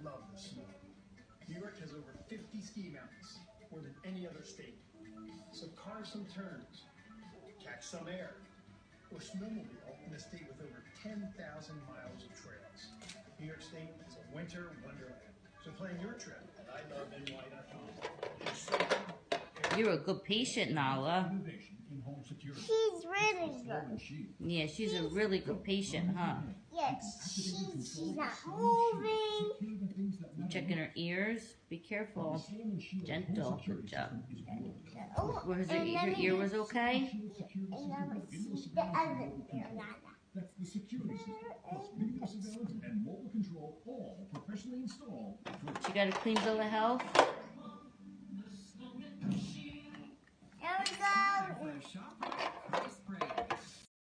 love the snow. New York has over 50 ski mountains, more than any other state. So carve some turns, catch some air, or snowmobile in a state with over 10,000 miles of trails. New York State is a winter wonderland. So plan your trip at iloveny.com. You're a good patient, Nala. She's really good. Yeah, she's a really good patient, huh? Yes, she's not moving. You checking her ears? Be careful. Gentle. Good job. Was your ear was okay? And now it's the other ear, Nana. That's the security system, plus video surveillance and mobile control, all professionally installed. She got a clean bill of health? There we go.